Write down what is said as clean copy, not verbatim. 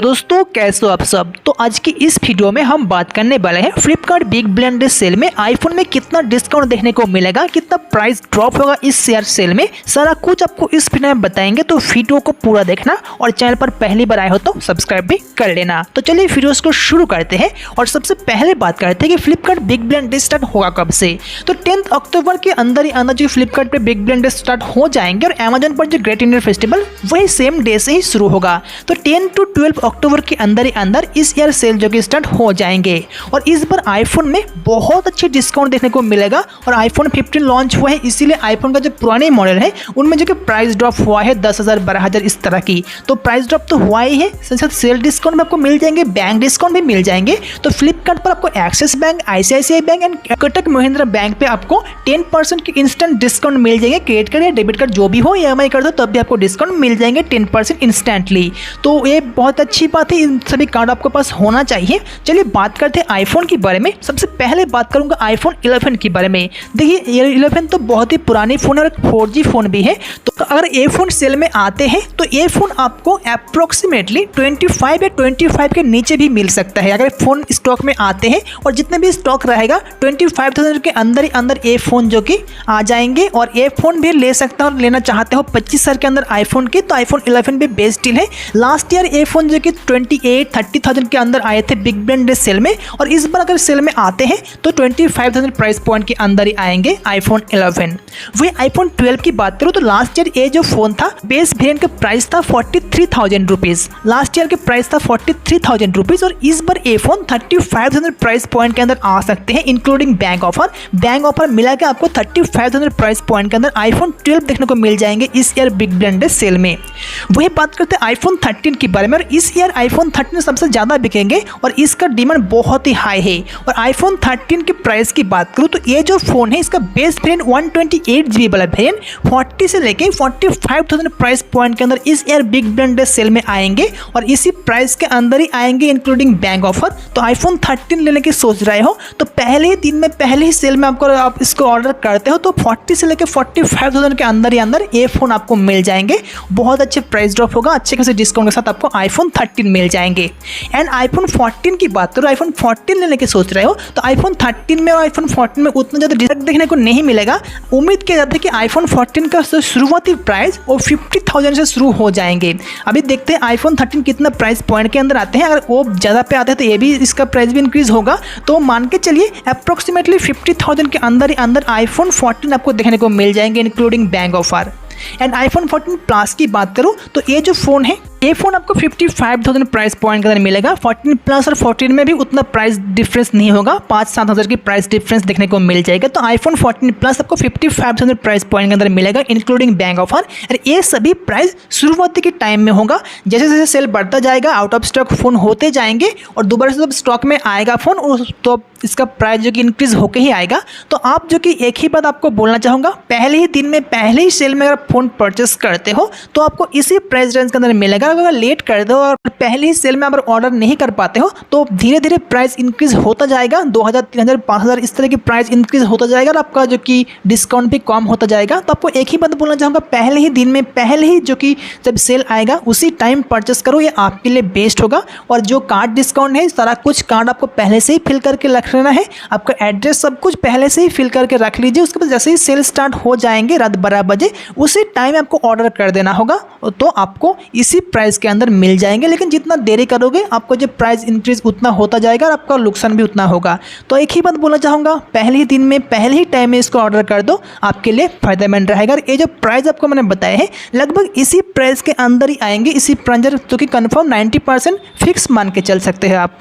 दोस्तों कैसे हो आप सब। तो आज की इस वीडियो में हम बात करने वाले हैं Flipkart big billion day sale में आईफोन में कितना डिस्काउंट देखने को मिलेगा, कितना प्राइस ड्रॉप होगा इस शेयर सेल में, सारा कुछ आपको इस वीडियो में बताएंगे। तो वीडियो को पूरा देखना और चैनल पर पहली बार आए हो तो सब्सक्राइब भी कर लेना। तो चलिए वीडियोस को शुरू करते हैं और सबसे पहले बात करते हैं कि Flipkart big billion day start होगा कब से। तो 10 अक्टूबर के अंदर ही अंदर जो फ्लिपकार्ट पे बिग बिलियन डे स्टार्ट हो जाएंगे और अमेजन पर जो ग्रेट इंडियन फेस्टिवल वही सेम डे से ही शुरू होगा। तो 10 to 12 अक्टूबर के अंदर ही अंदर इस ईयर सेल जो कि स्टार्ट हो जाएंगे और इस बार आईफोन में बहुत अच्छे डिस्काउंट देखने को मिलेगा। और आईफोन 15 लॉन्च हुआ है, इसीलिए आईफोन का जो पुराने मॉडल है उनमें जो कि प्राइस ड्रॉप हुआ है 10,000 12,000 इस तरह की। तो प्राइस ड्रॉप तो हुआ ही है, साथ सेल डिस्काउंट में आपको मिल जाएंगे, बैंक डिस्काउंट भी मिल जाएंगे। तो फ्लिपकार्ट पर आपको axis bank, ICICI bank and Kotak Mahindra bank पे आपको 10% की इंस्टेंट डिस्काउंट मिल जाएंगे। क्रेडिट कार्ड या डेबिट कार्ड जो भी हो, EMI कर दो तब भी आपको डिस्काउंट मिल जाएंगे 10% इंस्टेंटली। तो ये बहुत अच्छी बात है, इन सभी कार्ड आपके पास होना चाहिए। चलिए बात करते हैं आईफोन के बारे में। सबसे पहले बात करूंगा आईफोन 11 के बारे में। देखिए 11 तो बहुत ही पुरानी फ़ोन है और 4G फ़ोन भी है। तो अगर ये फ़ोन सेल में आते हैं तो ये फ़ोन आपको अप्रोक्सीमेटली 25 या 25 के नीचे भी मिल सकता है अगर फ़ोन स्टॉक में आते हैं। और जितने भी स्टॉक रहेगा 25,000 के अंदर ही अंदर ये फ़ोन जो कि आ जाएंगे। और ये फ़ोन भी ले सकता है और लेना चाहते हो 25,000 के अंदर आईफोन की, तो आईफोन 11 भी बेस्ट डील है। लास्ट ईयर ये फ़ोन जो कि 28-30,000 के अंदर आए थे बिग बिलियन डे सेल में, और इस बार अगर सेल में आते हैं तो 25,000 प्राइस पॉइंट के अंदर ही आएंगे आईफोन 11। वही आईफोन 12 की बात करूँ तो लास्ट ईयर ये जो फ़ोन था बेस वेरिएंट का प्राइस था 43,000 रुपीज़। लास्ट ईयर के प्राइस था 43,000 रुपीज़ और इस बार ये फ़ोन 35,000 प्राइस पॉइंट के अंदर आ सकते हैं including bank offer. Bank offer मिला के आपको 35,000 प्राइस पॉइंट के अंदर आईफोन 12 देखने को मिल जाएंगे इस year big billion day sale में। वही बात करते हैं आईफोन 13 के बारे में। और इस ईयर आईफोन 13 सबसे ज़्यादा बिकेंगे और इसका डिमांड बहुत ही हाई है। और आईफोन 13 के प्राइस की बात करूँ तो ये जो फ़ोन है इसका बेस वेरिएंट 128GB वाला वेरिएंट 40 से लेके 45,000 प्राइस पॉइंट के अंदर इस year big billion day sale में आएंगे और इसी प्राइस के अंदर ही आएंगे इंक्लूडिंग बैंक ऑफर। तो आईफोन 13 लेने की सोच रहे हो तो पहले ही दिन में पहले ही सेल में आप इसको ऑर्डर करते हो तो 40 से लेकर 45,000 के अंदर ही अंदर ये फ़ोन आपको मिल जाएंगे। बहुत अच्छे प्राइस ड्रॉप होगा, अच्छे खासे डिस्काउंट के साथ आपको आईफोन 13 मिल जाएंगे। एंड आईफोन 14 की बात करो, आईफोन 14 लेने की सोच रहे हो तो आईफोन 13 में और आईफोन 14 में उतना ज़्यादा डिस्काउंट देखने को नहीं मिलेगा। उम्मीद किया जाता है कि आईफोन 14 का शुरुआती प्राइस वो 50,000 से शुरू हो जाएंगे। अभी देखते हैं आईफोन 13 कितना प्राइस पॉइंट के अंदर आते हैं। अगर वो ज़्यादा पे आते हैं तो ये भी इसका प्राइस भी इंक्रीज होगा। तो मान के चलिए अप्रोक्सीमेटली 50,000 के अंदर ही अंदर आईफोन 14 आपको देखने को मिल जाएंगे including bank offer. And iPhone 14 plus की बात करूँ तो ये जो फ़ोन है ये फ़ोन आपको 55,000 प्राइस पॉइंट के अंदर मिलेगा। 14 प्लस और 14 में भी उतना प्राइस डिफरेंस नहीं होगा, 5-7 हज़ार की प्राइस डिफरेंस देखने को मिल जाएगा। तो आईफोन 14 प्लस आपको 55,000 प्राइस पॉइंट के अंदर मिलेगा इंक्लूडिंग बैंक ऑफर। और ये सभी प्राइस शुरुआती के टाइम में होगा, जैसे जैसे सेल बढ़ता जाएगा आउट ऑफ स्टॉक फ़ोन होते जाएंगे और दोबारा से जब स्टॉक में आएगा फ़ोन तो इसका प्राइस जो कि इंक्रीज़ होकर ही आएगा। तो आप जो कि एक ही बात आपको बोलना चाहूँगा, पहले ही दिन में पहले ही सेल में अगर फ़ोन परचेस करते हो तो आपको इसी प्राइस रेंज के अंदर मिलेगा। अगर लेट कर दो और पहले ही सेल में अगर ऑर्डर नहीं कर पाते हो तो धीरे धीरे प्राइस इंक्रीज़ होता जाएगा, 2,000 3,000 5,000 इस तरह की प्राइस इंक्रीज़ होता जाएगा और आपका जो कि डिस्काउंट भी कम होता जाएगा। तो आपको एक ही बात बोलना चाहूँगा, पहले ही दिन में पहले ही जो कि जब सेल आएगा उसी टाइम परचेस करो, ये आपके लिए बेस्ट होगा। और जो कार्ड डिस्काउंट है सारा कुछ कार्ड आपको पहले से ही फिल करके रख लेना है, आपका एड्रेस सब कुछ पहले से ही फिल करके रख लीजिए। उसके बाद जैसे ही सेल स्टार्ट हो जाएंगे रात 12 बजे उसी टाइम आपको ऑर्डर कर देना होगा तो आपको इसी प्राइस के अंदर मिल जाएंगे। लेकिन जितना देरी करोगे आपको जो प्राइस इंक्रीज उतना होता जाएगा और आपका नुकसान भी उतना होगा। तो एक ही बात बोलना चाहूँगा, पहले ही दिन में पहले ही टाइम में इसको ऑर्डर कर दो, आपके लिए फायदेमंद रहेगा। और ये जो प्राइस आपको मैंने बताया है लगभग इसी प्राइस के अंदर ही आएंगे, इसी प्राइस जो कि कन्फर्म 90% फिक्स मान के चल सकते हैं आप।